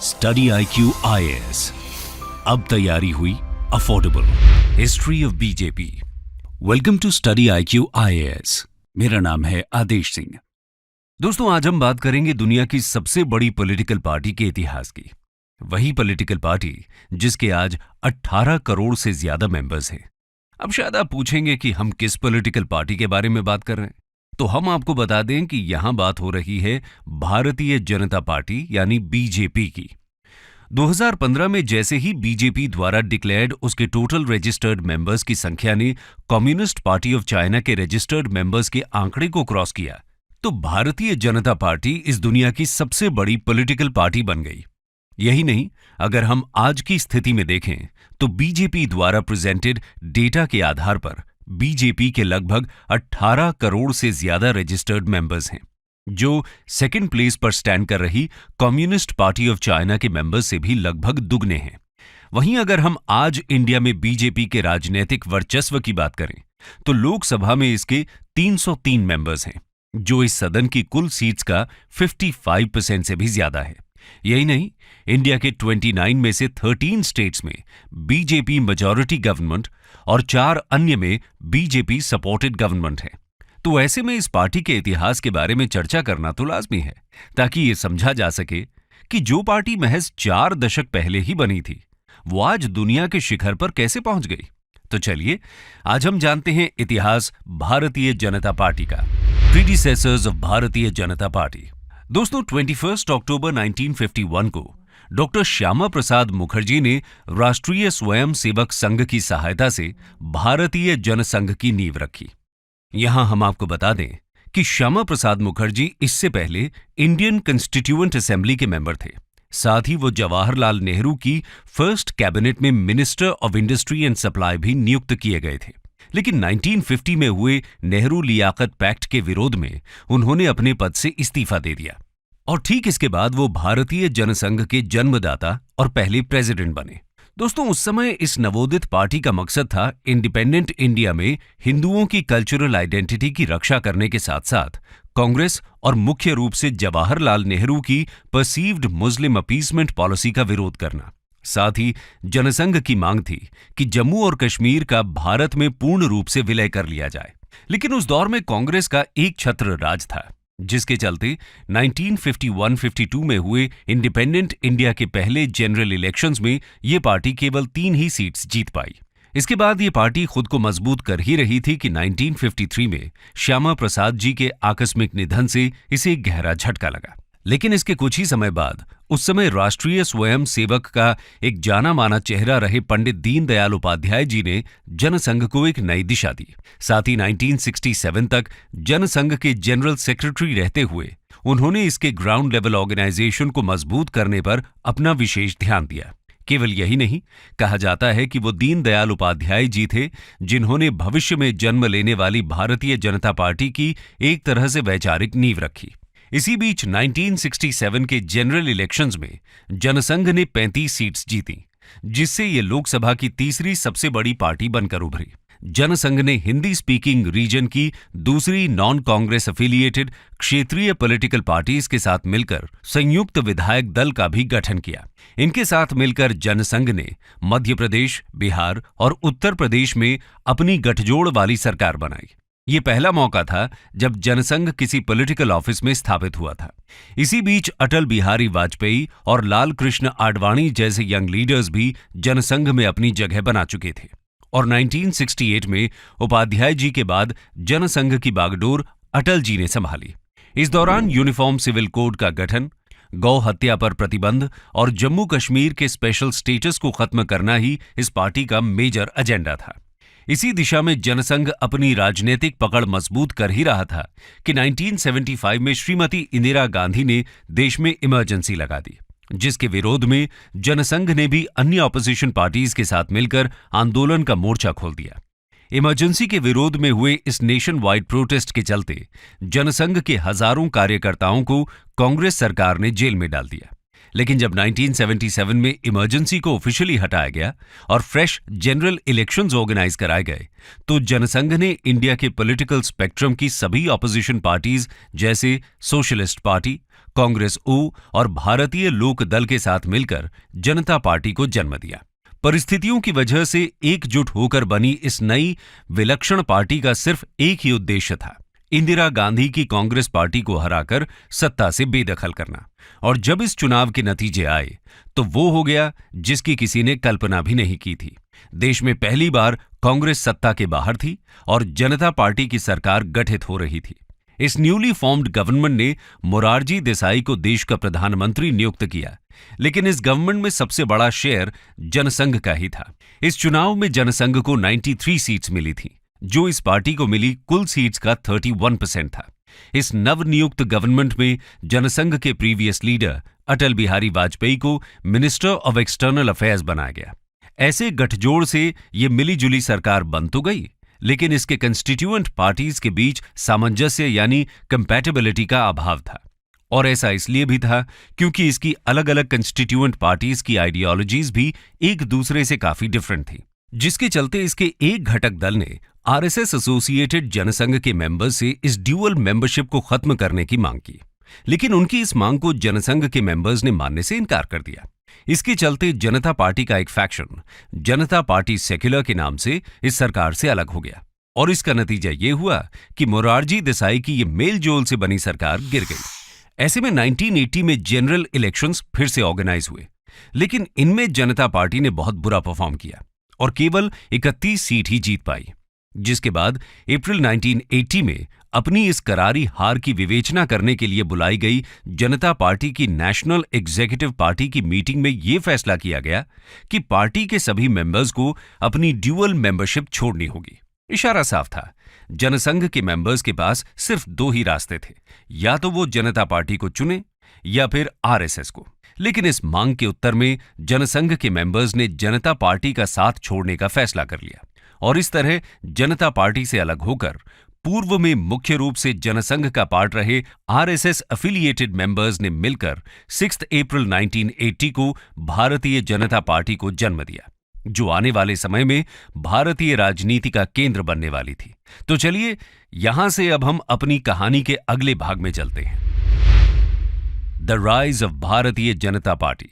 Study IQ IAS। अब तैयारी हुई affordable. History of BJP. Welcome to study IQ IAS। मेरा नाम है आदेश सिंह। दोस्तों, आज हम बात करेंगे दुनिया की सबसे बड़ी पॉलिटिकल पार्टी के इतिहास की। वही पॉलिटिकल पार्टी जिसके आज 18 करोड़ से ज्यादा मेंबर्स हैं। अब शायद आप पूछेंगे कि हम किस पॉलिटिकल पार्टी के बारे में बात कर रहे हैं, तो हम आपको बता दें कि यहां बात हो रही है भारतीय जनता पार्टी यानी बीजेपी की। 2015 में जैसे ही बीजेपी द्वारा डिक्लेयर्ड उसके टोटल रजिस्टर्ड मेंबर्स की संख्या ने कम्युनिस्ट पार्टी ऑफ चाइना के रजिस्टर्ड मेंबर्स के आंकड़े को क्रॉस किया, तो भारतीय जनता पार्टी इस दुनिया की सबसे बड़ी पॉलिटिकल पार्टी बन गई। यही नहीं, अगर हम आज की स्थिति में देखें तो बीजेपी द्वारा प्रेजेंटेड डेटा के आधार पर बीजेपी के लगभग 18 करोड़ से ज्यादा रजिस्टर्ड मेंबर्स हैं, जो सेकंड प्लेस पर स्टैंड कर रही कम्युनिस्ट पार्टी ऑफ चाइना के मेंबर्स से भी लगभग दुगने हैं। वहीं अगर हम आज इंडिया में बीजेपी के राजनीतिक वर्चस्व की बात करें तो लोकसभा में इसके 303 मेंबर्स हैं, जो इस सदन की कुल सीट्स का 55% से भी ज्यादा है। यही नहीं, इंडिया के 29 में से 13 स्टेट्स में बीजेपी मेजॉरिटी गवर्नमेंट और 4 अन्य में बीजेपी सपोर्टेड गवर्नमेंट है। तो ऐसे में इस पार्टी के इतिहास के बारे में चर्चा करना तो लाजमी है, ताकि ये समझा जा सके कि जो पार्टी महज 4 दशक पहले ही बनी थी, वो आज दुनिया के शिखर पर कैसे पहुंच गई। तो चलिए आज हम जानते हैं इतिहास भारतीय जनता पार्टी का। Predecessors of Bharatiya Janata party. दोस्तों, 21 अक्टूबर 1951 को डॉक्टर श्यामा प्रसाद मुखर्जी ने राष्ट्रीय स्वयं सेवक संघ की सहायता से भारतीय जनसंघ की नींव रखी। यहां हम आपको बता दें कि श्यामा प्रसाद मुखर्जी इससे पहले इंडियन कॉन्स्टिट्यूएंट असेंबली के मेंबर थे। साथ ही वो जवाहरलाल नेहरू की फर्स्ट कैबिनेट में minister of industry and supply भी नियुक्त किए गए थे। लेकिन 1950 में हुए नेहरू लियाकत पैक्ट के विरोध में उन्होंने अपने पद से इस्तीफा दे दिया और ठीक इसके बाद वो भारतीय जनसंघ के जन्मदाता और पहले प्रेसिडेंट बने। दोस्तों, उस समय इस नवोदित पार्टी का मकसद था इंडिपेंडेंट इंडिया में हिंदुओं की कल्चरल आइडेंटिटी की रक्षा करने के साथ साथ कांग्रेस और मुख्य रूप से जवाहरलाल नेहरू की परसीव्ड मुस्लिम अपीसमेंट पॉलिसी का विरोध करना। साथ ही जनसंघ की मांग थी कि जम्मू और कश्मीर का भारत में पूर्ण रूप से विलय कर लिया जाए। लेकिन उस दौर में कांग्रेस का एक छत्र राज था, जिसके चलते 1951-52 में हुए इंडिपेंडेंट इंडिया के पहले जनरल इलेक्शंस में ये पार्टी केवल 3 ही सीट्स जीत पाई। इसके बाद ये पार्टी खुद को मजबूत कर ही रही थी कि 1953 में श्यामा प्रसाद जी के आकस्मिक निधन से इसे एक गहरा झटका लगा। लेकिन इसके कुछ ही समय बाद उस समय राष्ट्रीय स्वयं सेवक का एक जाना माना चेहरा रहे पंडित दीनदयाल उपाध्याय जी ने जनसंघ को एक नई दिशा दी। साथ ही 1967 तक जनसंघ के जनरल सेक्रेटरी रहते हुए उन्होंने इसके ग्राउंड लेवल ऑर्गेनाइजेशन को मजबूत करने पर अपना विशेष ध्यान दिया। केवल यही नहीं, कहा जाता है कि वो दीनदयाल उपाध्याय जी थे जिन्होंने भविष्य में जन्म लेने वाली भारतीय जनता पार्टी की एक तरह से वैचारिक नींव रखी। इसी बीच 1967 के जनरल इलेक्शंस में जनसंघ ने 35 सीट्स जीती, जिससे ये लोकसभा की तीसरी सबसे बड़ी पार्टी बनकर उभरी। जनसंघ ने हिंदी स्पीकिंग रीजन की दूसरी नॉन कांग्रेस एफिलिएटेड क्षेत्रीय पॉलिटिकल पार्टीज के साथ मिलकर संयुक्त विधायक दल का भी गठन किया। इनके साथ मिलकर जनसंघ ने मध्य प्रदेश, बिहार और उत्तर प्रदेश में अपनी गठजोड़ वाली सरकार बनाई। ये पहला मौका था जब जनसंघ किसी पॉलिटिकल ऑफिस में स्थापित हुआ था। इसी बीच अटल बिहारी वाजपेयी और लाल कृष्ण आडवाणी जैसे यंग लीडर्स भी जनसंघ में अपनी जगह बना चुके थे और 1968 में उपाध्याय जी के बाद जनसंघ की बागडोर अटल जी ने संभाली। इस दौरान यूनिफॉर्म सिविल कोड का गठन, गौ हत्या पर प्रतिबंध और जम्मू कश्मीर के स्पेशल स्टेटस को खत्म करना ही इस पार्टी का मेजर एजेंडा था। इसी दिशा में जनसंघ अपनी राजनीतिक पकड़ मजबूत कर ही रहा था कि 1975 में श्रीमती इंदिरा गांधी ने देश में इमरजेंसी लगा दी, जिसके विरोध में जनसंघ ने भी अन्य ऑपोजिशन पार्टीज के साथ मिलकर आंदोलन का मोर्चा खोल दिया। इमरजेंसी के विरोध में हुए इस नेशन वाइड प्रोटेस्ट के चलते जनसंघ के हजारों कार्यकर्ताओं को कांग्रेस सरकार ने जेल में डाल दिया। लेकिन जब 1977 में इमरजेंसी को ऑफिशियली हटाया गया और फ्रेश जनरल इलेक्शंस ऑर्गेनाइज कराए गए, तो जनसंघ ने इंडिया के पॉलिटिकल स्पेक्ट्रम की सभी ऑपोजिशन पार्टीज जैसे सोशलिस्ट पार्टी, कांग्रेस ओ और भारतीय लोक दल के साथ मिलकर जनता पार्टी को जन्म दिया। परिस्थितियों की वजह से एकजुट होकर बनी इस नई विलक्षण पार्टी का सिर्फ एक ही उद्देश्य था, इंदिरा गांधी की कांग्रेस पार्टी को हराकर सत्ता से बेदखल करना। और जब इस चुनाव के नतीजे आए तो वो हो गया जिसकी किसी ने कल्पना भी नहीं की थी। देश में पहली बार कांग्रेस सत्ता के बाहर थी और जनता पार्टी की सरकार गठित हो रही थी। इस न्यूली फॉर्म्ड गवर्नमेंट ने मोरारजी देसाई को देश का प्रधानमंत्री नियुक्त किया, लेकिन इस गवर्नमेंट में सबसे बड़ा शेयर जनसंघ का ही था। इस चुनाव में जनसंघ को 93 सीट्स मिली थी, जो इस पार्टी को मिली कुल सीट्स का 31% था। इस नवनियुक्त गवर्नमेंट में जनसंघ के प्रीवियस लीडर अटल बिहारी वाजपेयी को मिनिस्टर ऑफ एक्सटर्नल अफेयर्स बनाया गया। ऐसे गठजोड़ से ये मिलीजुली सरकार बन तो गई, लेकिन इसके कंस्टिट्यूएंट पार्टीज के बीच सामंजस्य यानी कंपैटिबिलिटी का अभाव था। और ऐसा इसलिए भी था क्योंकि इसकी अलग अलग कंस्टिट्यूएंट पार्टीज की आइडियोलॉजीज भी एक दूसरे से काफी डिफरेंट थी, जिसके चलते इसके एक घटक दल ने आरएसएस एसोसिएटेड जनसंघ के मेंबर्स से इस ड्यूअल मेंबरशिप को खत्म करने की मांग की, लेकिन उनकी इस मांग को जनसंघ के मेंबर्स ने मानने से इनकार कर दिया। इसके चलते जनता पार्टी का एक फैक्शन जनता पार्टी सेक्युलर के नाम से इस सरकार से अलग हो गया, और इसका नतीजा ये हुआ कि मोरारजी देसाई की ये मेल जोल से बनी सरकार गिर गई। ऐसे में 1980 में जनरल इलेक्शंस फिर से ऑर्गेनाइज हुए, लेकिन इनमें जनता पार्टी ने बहुत बुरा परफॉर्म किया और केवल 31 सीट ही जीत पाई, जिसके बाद अप्रैल 1980 में अपनी इस करारी हार की विवेचना करने के लिए बुलाई गई जनता पार्टी की नेशनल एग्जीक्यूटिव पार्टी की मीटिंग में यह फैसला किया गया कि पार्टी के सभी मेंबर्स को अपनी ड्यूअल मेंबरशिप छोड़नी होगी। इशारा साफ था, जनसंघ के मेंबर्स के पास सिर्फ दो ही रास्ते थे, या तो वो जनता पार्टी को चुने या फिर आरएसएस को। लेकिन इस मांग के उत्तर में जनसंघ के मेंबर्स ने जनता पार्टी का साथ छोड़ने का फैसला कर लिया, और इस तरह जनता पार्टी से अलग होकर पूर्व में मुख्य रूप से जनसंघ का पार्ट रहे आरएसएस एफिलिएटेड मेंबर्स ने मिलकर 6 अप्रैल 1980 को भारतीय जनता पार्टी को जन्म दिया, जो आने वाले समय में भारतीय राजनीति का केंद्र बनने वाली थी। तो चलिए यहां से अब हम अपनी कहानी के अगले भाग में चलते हैं, the rise of Bharatiya Janata party.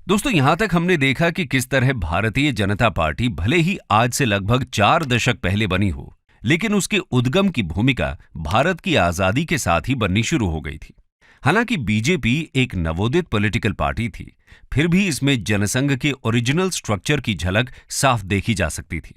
दोस्तों, यहां तक हमने देखा कि किस तरह भारतीय जनता पार्टी भले ही आज से लगभग 4 दशक पहले बनी हो, लेकिन उसके उद्गम की भूमिका भारत की आजादी के साथ ही बननी शुरू हो गई थी। हालांकि बीजेपी एक नवोदित पॉलिटिकल पार्टी थी, फिर भी इसमें जनसंघ के ओरिजिनल स्ट्रक्चर की झलक साफ देखी जा सकती थी।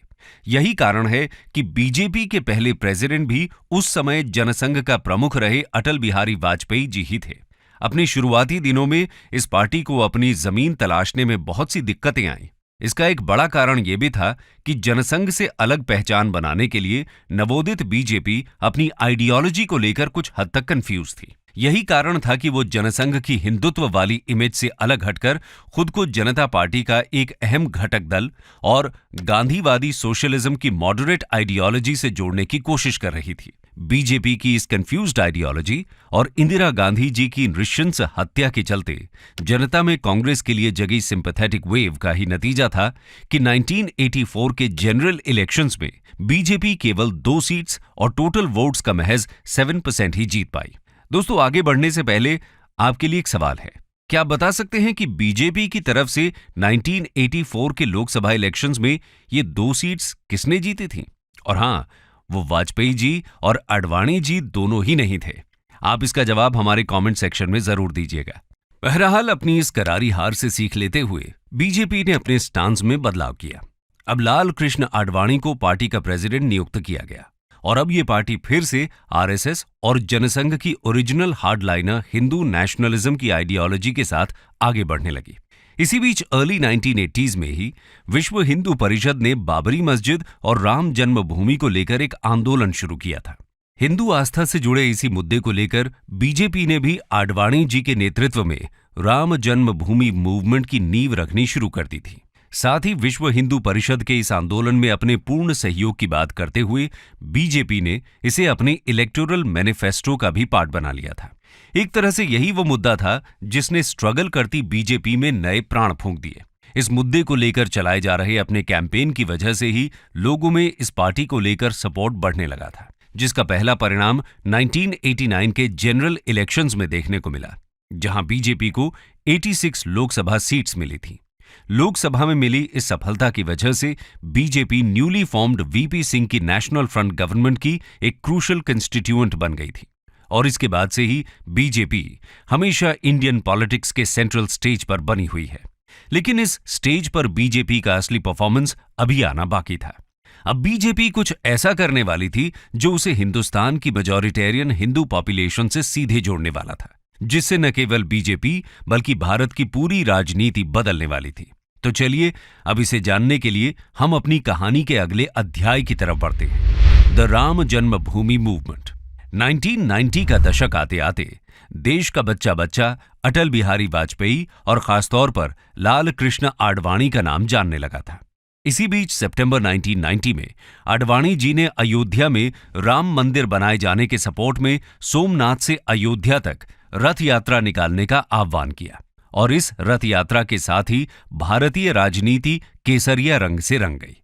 यही कारण है कि बीजेपी के पहले प्रेसिडेंट भी उस समय जनसंघ का प्रमुख रहे अटल बिहारी वाजपेयी जी ही थे। अपने शुरुआती दिनों में इस पार्टी को अपनी जमीन तलाशने में बहुत सी दिक्कतें आईं। इसका एक बड़ा कारण यह भी था कि जनसंघ से अलग पहचान बनाने के लिए नवोदित बीजेपी अपनी आइडियोलॉजी को लेकर कुछ हद तक कंफ्यूज थी। यही कारण था कि वो जनसंघ की हिंदुत्व वाली इमेज से अलग हटकर खुद को जनता पार्टी का एक अहम घटक दल और गांधीवादी सोशलिज्म की मॉडरेट आइडियोलॉजी से जोड़ने की कोशिश कर रही थी। बीजेपी की इस कंफ्यूज्ड आइडियोलॉजी और इंदिरा गांधी जी की नृशंस हत्या के चलते जनता में कांग्रेस के लिए जगी सिंपैथेटिक वेव का ही नतीजा था कि 1984 के जनरल इलेक्शंस में बीजेपी केवल 2 सीट्स और टोटल वोट्स का महज 7% ही जीत पाई। दोस्तों, आगे बढ़ने से पहले आपके लिए एक सवाल है, क्या आप बता सकते हैं कि बीजेपी की तरफ से 1984 के लोकसभा इलेक्शंस में ये 2 सीट्स किसने जीती थी? और हां, वो वाजपेयी जी और आडवाणी जी दोनों ही नहीं थे। आप इसका जवाब हमारे कमेंट सेक्शन में जरूर दीजिएगा। बहरहाल, अपनी इस करारी हार से सीख लेते हुए बीजेपी ने अपने स्टांस में बदलाव किया। अब लाल कृष्ण आडवाणी को पार्टी का प्रेसिडेंट नियुक्त किया गया, और अब ये पार्टी फिर से आरएसएस और जनसंघ की ओरिजिनल हार्डलाइनर हिंदू नेशनलिज्म की आइडियोलॉजी के साथ आगे बढ़ने लगी। इसी बीच अर्ली 1980s में ही विश्व हिंदू परिषद ने बाबरी मस्जिद और राम जन्मभूमि को लेकर एक आंदोलन शुरू किया था। हिंदू आस्था से जुड़े इसी मुद्दे को लेकर बीजेपी ने भी आडवाणी जी के नेतृत्व में राम जन्मभूमि मूवमेंट की नींव रखनी शुरू कर दी थी। साथ ही विश्व हिंदू परिषद के इस आंदोलन में अपने पूर्ण सहयोग की बात करते हुए बीजेपी ने इसे अपने इलेक्टोरल मैनिफेस्टो का भी पार्ट बना लिया था। एक तरह से यही वो मुद्दा था जिसने स्ट्रगल करती बीजेपी में नए प्राण फूंक दिए। इस मुद्दे को लेकर चलाए जा रहे अपने कैंपेन की वजह से ही लोगों में इस पार्टी को लेकर सपोर्ट बढ़ने लगा था, जिसका पहला परिणाम 1989 के जनरल इलेक्शंस में देखने को मिला। जहां बीजेपी को 86 लोकसभा सीट्स मिली थी। लोकसभा में मिली इस सफलता की वजह से BJP newly formed VP Singh की नेशनल फ्रंट गवर्नमेंट की एक क्रूशल कंस्टिट्यूएंट बन गई थी और इसके बाद से ही बीजेपी हमेशा इंडियन पॉलिटिक्स के सेंट्रल स्टेज पर बनी हुई है। लेकिन इस स्टेज पर बीजेपी का असली परफॉर्मेंस अभी आना बाकी था। अब बीजेपी कुछ ऐसा करने वाली थी जो उसे हिंदुस्तान की मेजॉरिटेरियन हिंदू पॉपुलेशन से सीधे जोड़ने वाला था, जिससे न केवल बीजेपी बल्कि भारत की पूरी राजनीति बदलने वाली थी। तो चलिए अब इसे जानने के लिए हम अपनी कहानी के अगले अध्याय की तरफ बढ़ते हैं। The Ram Janmabhoomi movement. 1990 का दशक आते आते देश का बच्चा बच्चा अटल बिहारी वाजपेयी और खासतौर पर लाल कृष्ण आडवाणी का नाम जानने लगा था। इसी बीच सितंबर 1990 में आडवाणी जी ने अयोध्या में राम मंदिर बनाए जाने के सपोर्ट में सोमनाथ से अयोध्या तक रथ यात्रा निकालने का आह्वान किया और इस रथ यात्रा के साथ ही भारतीय राजनीति केसरिया रंग से रंग गई।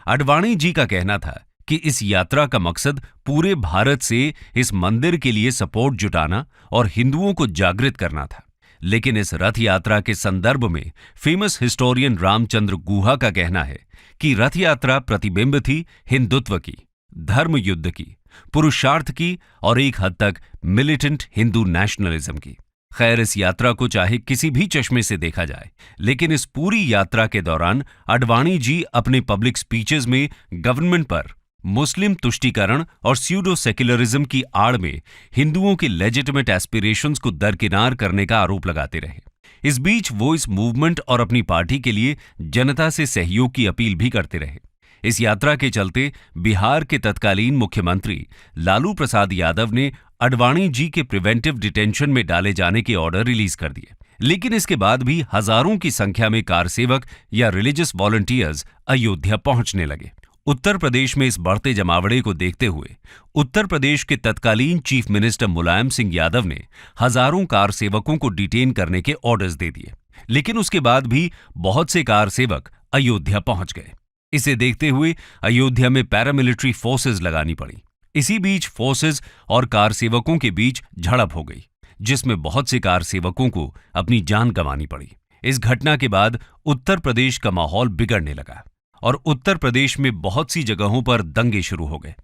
आडवाणी जी का कहना था कि इस यात्रा का मकसद पूरे भारत से इस मंदिर के लिए सपोर्ट जुटाना और हिंदुओं को जागृत करना था। लेकिन इस रथ यात्रा के संदर्भ में फेमस हिस्टोरियन रामचंद्र गुहा का कहना है कि रथ यात्रा प्रतिबिंब थी हिंदुत्व की, धर्म युद्ध की, पुरुषार्थ की और एक हद तक मिलिटेंट हिंदू नेशनलिज्म की। खैर, इस यात्रा को चाहे किसी भी चश्मे से देखा जाए, लेकिन इस पूरी यात्रा के दौरान आडवाणी जी अपने पब्लिक स्पीचेस में गवर्नमेंट पर मुस्लिम तुष्टीकरण और स्यूडो सेक्युलरिज्म की आड़ में हिंदुओं के लेजिटिमेट एस्पिरेशंस को दरकिनार करने का आरोप लगाते रहे। इस बीच वो इस मूवमेंट और अपनी पार्टी के लिए जनता से सहयोग की अपील भी करते रहे। इस यात्रा के चलते बिहार के तत्कालीन मुख्यमंत्री लालू प्रसाद यादव ने आडवाणी जी के प्रिवेंटिव डिटेंशन में डाले जाने के ऑर्डर रिलीज कर दिए। लेकिन इसके बाद भी हजारों की संख्या में कारसेवक या रिलीजियस वॉलंटियर्स अयोध्या पहुंचने लगे। उत्तर प्रदेश में इस बढ़ते जमावड़े को देखते हुए उत्तर प्रदेश के तत्कालीन चीफ मिनिस्टर मुलायम सिंह यादव ने हजारों कार सेवकों को डिटेन करने के ऑर्डर्स दे दिए। लेकिन उसके बाद भी बहुत से कार सेवक अयोध्या पहुंच गए। इसे देखते हुए अयोध्या में पैरामिलिट्री फोर्सेस लगानी पड़ी। इसी बीच फोर्सेस और कार सेवकों के बीच झड़प हो गई, जिसमें बहुत से कार सेवकों को अपनी जान गंवानी पड़ी। इस घटना के बाद उत्तर प्रदेश का माहौल बिगड़ने लगा और उत्तर प्रदेश में बहुत सी जगहों पर दंगे शुरू हो गए।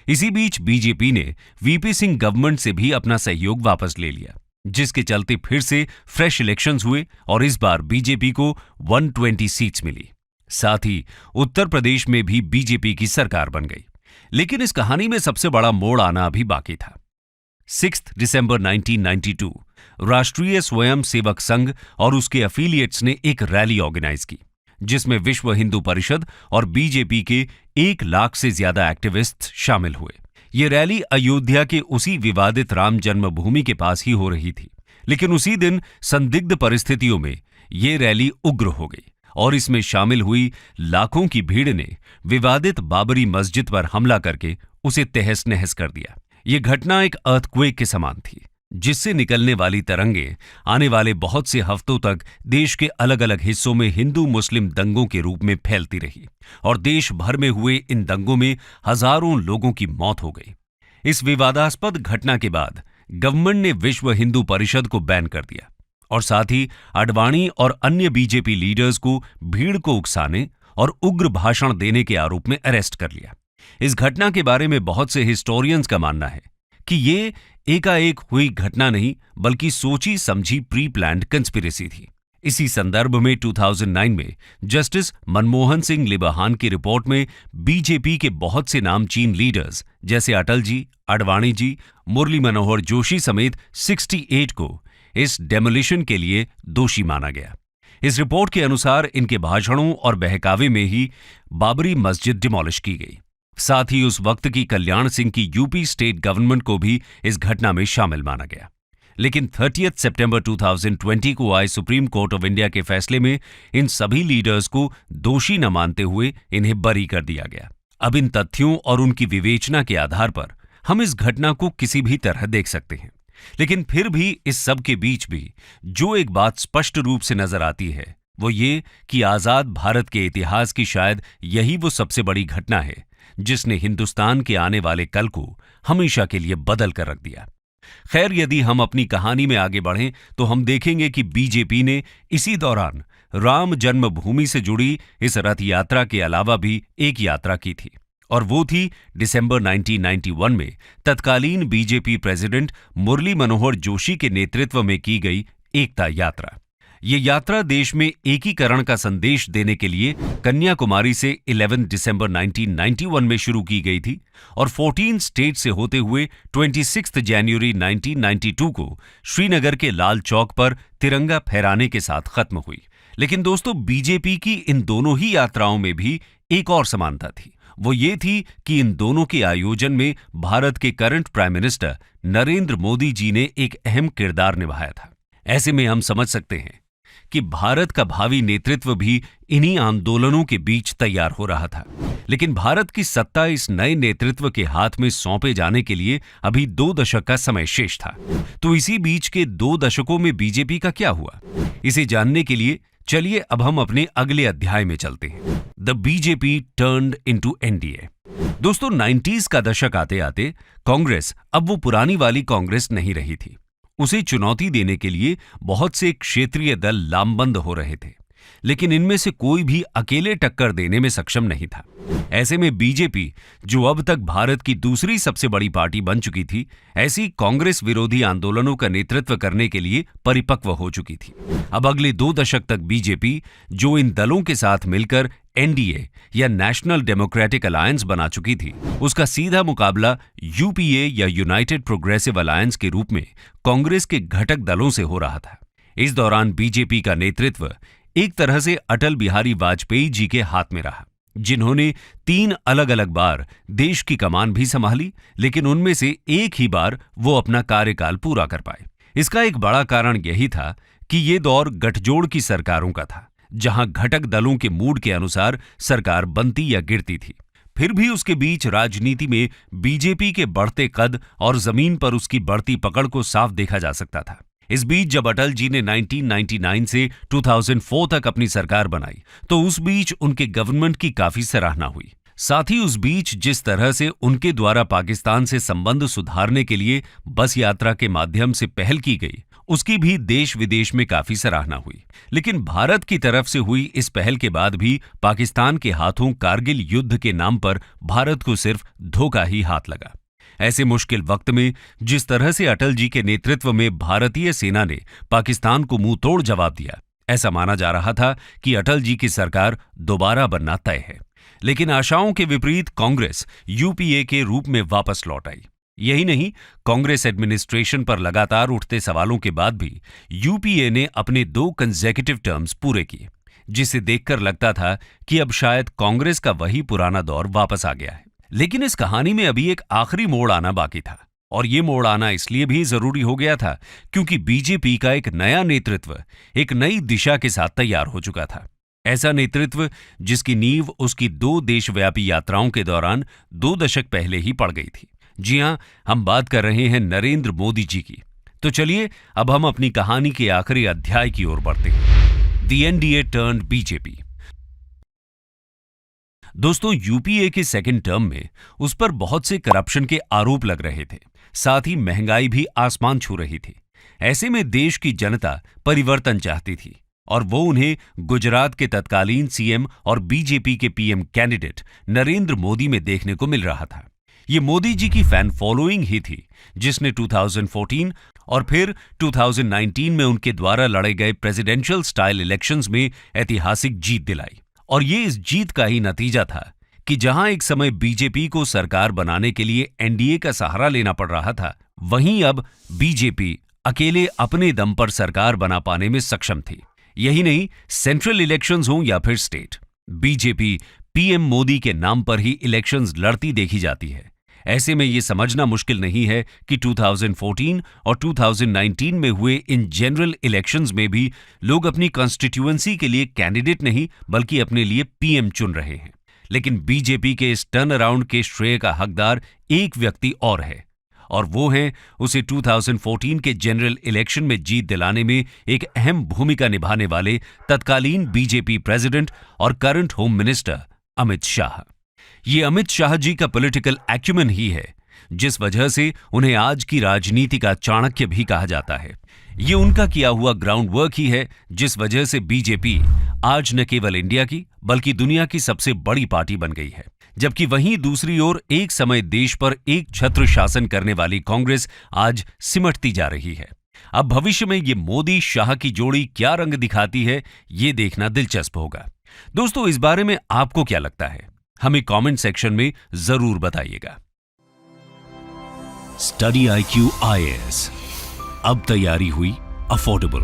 इसी बीच बीजेपी ने वीपी सिंह गवर्नमेंट से भी अपना सहयोग वापस ले लिया, जिसके चलते फिर से फ्रेश इलेक्शंस हुए और इस बार बीजेपी को 120 सीट्स मिली। साथ ही उत्तर प्रदेश में भी बीजेपी की सरकार बन गई। लेकिन इस कहानी में सबसे बड़ा मोड़ आना अभी बाकी था। 6 दिसंबर 1992 राष्ट्रीय स्वयं सेवक संघ और उसके एफिलिएट्स ने एक रैली ऑर्गेनाइज की, जिसमें विश्व हिंदू परिषद और बीजेपी के 1 लाख से ज्यादा एक्टिविस्ट शामिल हुए। ये रैली अयोध्या के उसी विवादित राम जन्मभूमि के पास ही हो रही थी। लेकिन उसी दिन संदिग्ध परिस्थितियों में ये रैली उग्र हो गई और इसमें शामिल हुई लाखों की भीड़ ने विवादित बाबरी मस्जिद पर हमला करके उसे तहस नहस कर दिया। ये घटना एक अर्थक्वेक के समान थी, जिससे निकलने वाली तरंगे आने वाले बहुत से हफ्तों तक देश के अलग अलग हिस्सों में हिंदू मुस्लिम दंगों के रूप में फैलती रही और देश भर में हुए इन दंगों में हजारों लोगों की मौत हो गई। इस विवादास्पद घटना के बाद गवर्नमेंट ने विश्व हिंदू परिषद को बैन कर दिया और साथ ही आडवाणी और अन्य बीजेपी लीडर्स को भीड़ को उकसाने और उग्र भाषण देने के आरोप में अरेस्ट कर लिया। इस घटना के बारे में बहुत से हिस्टोरियंस का मानना है कि ये एकाएक हुई घटना नहीं, बल्कि सोची समझी प्री प्लान्ड कंस्पिरेसी थी। इसी संदर्भ में 2009 में जस्टिस मनमोहन सिंह लिबाहान की रिपोर्ट में बीजेपी के बहुत से नामचीन लीडर्स जैसे अटल जी, आडवाणी जी, मुरली मनोहर जोशी समेत 68 को इस डेमोलिशन के लिए दोषी माना गया। इस रिपोर्ट के अनुसार इनके भाषणों और बहकावे में ही बाबरी मस्जिद डिमोलिश की गई। साथ ही उस वक्त की कल्याण सिंह की यूपी स्टेट गवर्नमेंट को भी इस घटना में शामिल माना गया। लेकिन 30 सितंबर 2020 को आए सुप्रीम कोर्ट ऑफ इंडिया के फैसले में इन सभी लीडर्स को दोषी न मानते हुए इन्हें बरी कर दिया गया। अब इन तथ्यों और उनकी विवेचना के आधार पर हम इस घटना को किसी भी तरह देख सकते हैं। लेकिन फिर भी इस सब के बीच भी जो एक बात स्पष्ट रूप से नजर आती है वो ये कि आजाद भारत के इतिहास की शायद यही वो सबसे बड़ी घटना है जिसने हिंदुस्तान के आने वाले कल को हमेशा के लिए बदल कर रख दिया। खैर, यदि हम अपनी कहानी में आगे बढ़ें तो हम देखेंगे कि बीजेपी ने इसी दौरान राम जन्मभूमि से जुड़ी इस रथ यात्रा के अलावा भी एक यात्रा की थी, और वो थी दिसंबर 1991 में तत्कालीन बीजेपी प्रेसिडेंट मुरली मनोहर जोशी के नेतृत्व में की गई एकता यात्रा। ये यात्रा देश में एकीकरण का संदेश देने के लिए कन्याकुमारी से 11 दिसंबर 1991 में शुरू की गई थी और 14 स्टेट से होते हुए 26 जनवरी 1992 को श्रीनगर के लाल चौक पर तिरंगा फहराने के साथ खत्म हुई। लेकिन दोस्तों, बीजेपी की इन दोनों ही यात्राओं में भी एक और समानता थी। वो ये थी कि इन दोनों के आयोजन में भारत के current prime minister Narendra Modi ji ने एक अहम किरदार निभाया था। ऐसे में हम समझ सकते हैं कि भारत का भावी नेतृत्व भी इन्हीं आंदोलनों के बीच तैयार हो रहा था। लेकिन भारत की सत्ता इस नए नेतृत्व के हाथ में सौंपे जाने के लिए अभी 2 दशक का समय शेष था। तो इसी बीच के 2 दशकों में बीजेपी का क्या हुआ, इसे जानने के लिए चलिए अब हम अपने अगले अध्याय में चलते हैं। The BJP turned into NDA. दोस्तों, 90s का दशक आते आते कांग्रेस अब वो पुरानी वाली कांग्रेस नहीं रही थी। उसे चुनौती देने के लिए बहुत से क्षेत्रीय दल लामबंद हो रहे थे, लेकिन इनमें से कोई भी अकेले टक्कर देने में सक्षम नहीं था। ऐसे में बीजेपी, जो अब तक भारत की दूसरी सबसे बड़ी पार्टी बन चुकी थी, ऐसी कांग्रेस विरोधी आंदोलनों का नेतृत्व करने के लिए परिपक्व हो चुकी थी। अब अगले 2 दशक तक बीजेपी, जो इन दलों के साथ मिलकर एनडीए या नेशनल डेमोक्रेटिक अलायंस बना चुकी थी, उसका सीधा मुकाबला यूपीए या यूनाइटेड प्रोग्रेसिव अलायंस के रूप में कांग्रेस के घटक दलों से हो रहा था। इस दौरान बीजेपी का नेतृत्व एक तरह से अटल बिहारी वाजपेयी जी के हाथ में रहा, जिन्होंने 3 अलग अलग बार देश की कमान भी संभाली, लेकिन उनमें से एक ही बार वो अपना कार्यकाल पूरा कर पाए। इसका एक बड़ा कारण यही था कि ये दौर गठजोड़ की सरकारों का था, जहां घटक दलों के मूड के अनुसार सरकार बनती या गिरती थी। फिर भी उसके बीच राजनीति में बीजेपी के बढ़ते कद और जमीन पर उसकी बढ़ती पकड़ को साफ देखा जा सकता था। इस बीच जब अटल जी ने 1999 से 2004 तक अपनी सरकार बनाई, तो उस बीच उनके गवर्नमेंट की काफी सराहना हुई। साथ ही उस बीच जिस तरह से उनके द्वारा पाकिस्तान से संबंध सुधारने के लिए बस यात्रा के माध्यम से पहल की गई, उसकी भी देश विदेश में काफी सराहना हुई। लेकिन भारत की तरफ से हुई इस पहल के बाद भी पाकिस्तान के हाथों कारगिल युद्ध के नाम पर भारत को सिर्फ धोखा ही हाथ लगा। ऐसे मुश्किल वक्त में जिस तरह से अटल जी के नेतृत्व में भारतीय सेना ने पाकिस्तान को मुंह तोड़ जवाब दिया, ऐसा माना जा रहा था कि अटल जी की सरकार दोबारा बनना तय है। लेकिन आशाओं के विपरीत कांग्रेस यूपीए के रूप में वापस लौट आई। यही नहीं, कांग्रेस एडमिनिस्ट्रेशन पर लगातार उठते सवालों के बाद भी यूपीए ने अपने 2 कंसेक्यूटिव टर्म्स पूरे किए, जिसे देखकर लगता था कि अब शायद कांग्रेस का वही पुराना दौर वापस आ गया है। लेकिन इस कहानी में अभी एक आखिरी मोड़ आना बाकी था, और ये मोड़ आना इसलिए भी जरूरी हो गया था क्योंकि बीजेपी का एक नया नेतृत्व एक नई दिशा के साथ तैयार हो चुका था। ऐसा नेतृत्व जिसकी नींव उसकी 2 देशव्यापी यात्राओं के दौरान 2 दशक पहले ही पड़ गई थी। जी हां, हम बात कर रहे हैं नरेंद्र मोदी जी की। तो चलिए अब हम अपनी कहानी के आखिरी अध्याय की ओर बढ़ते हैं। The NDA turned BJP. दोस्तों, यूपीए के सेकंड टर्म में उस पर बहुत से करप्शन के आरोप लग रहे थे, साथ ही महंगाई भी आसमान छू रही थी। ऐसे में देश की जनता परिवर्तन चाहती थी और वो उन्हें गुजरात के तत्कालीन सीएम और बीजेपी के पीएम कैंडिडेट नरेंद्र मोदी में देखने को मिल रहा था। ये मोदी जी की फैन फॉलोइंग ही थी जिसने 2014 और फिर 2019 में उनके द्वारा लड़े गए प्रेसिडेंशियल स्टाइल इलेक्शंस में ऐतिहासिक जीत दिलाई। और ये इस जीत का ही नतीजा था कि जहां एक समय बीजेपी को सरकार बनाने के लिए एनडीए का सहारा लेना पड़ रहा था, वहीं अब बीजेपी अकेले अपने दम पर सरकार बना पाने में सक्षम थी। यही नहीं, सेंट्रल इलेक्शंस हों या फिर स्टेट, बीजेपी पीएम मोदी के नाम पर ही इलेक्शंस लड़ती देखी जाती है। ऐसे में ये समझना मुश्किल नहीं है कि 2014 और 2019 में हुए इन जनरल इलेक्शंस में भी लोग अपनी कॉन्स्टिट्यूएंसी के लिए कैंडिडेट नहीं बल्कि अपने लिए पीएम चुन रहे हैं। लेकिन बीजेपी के इस टर्न अराउंड के श्रेय का हकदार एक व्यक्ति और है, और वो है उसे 2014 के जनरल इलेक्शन में जीत दिलाने में एक अहम भूमिका निभाने वाले तत्कालीन बीजेपी प्रेसिडेंट और current home minister Amit Shah. ये अमित शाह जी का पॉलिटिकल एक्यूमेन ही है जिस वजह से उन्हें आज की राजनीति का चाणक्य भी कहा जाता है। ये उनका किया हुआ ग्राउंड वर्क ही है जिस वजह से बीजेपी आज न केवल इंडिया की बल्कि दुनिया की सबसे बड़ी पार्टी बन गई है। जबकि वहीं दूसरी ओर एक समय देश पर एक छत्र शासन करने वाली कांग्रेस आज सिमटती जा रही है। अब भविष्य में ये मोदी शाह की जोड़ी क्या रंग दिखाती है, ये देखना दिलचस्प होगा। दोस्तों, इस बारे में आपको क्या लगता है, हमें कमेंट सेक्शन में जरूर बताइएगा। स्टडी IQ IAS, अब तैयारी हुई अफोर्डेबल।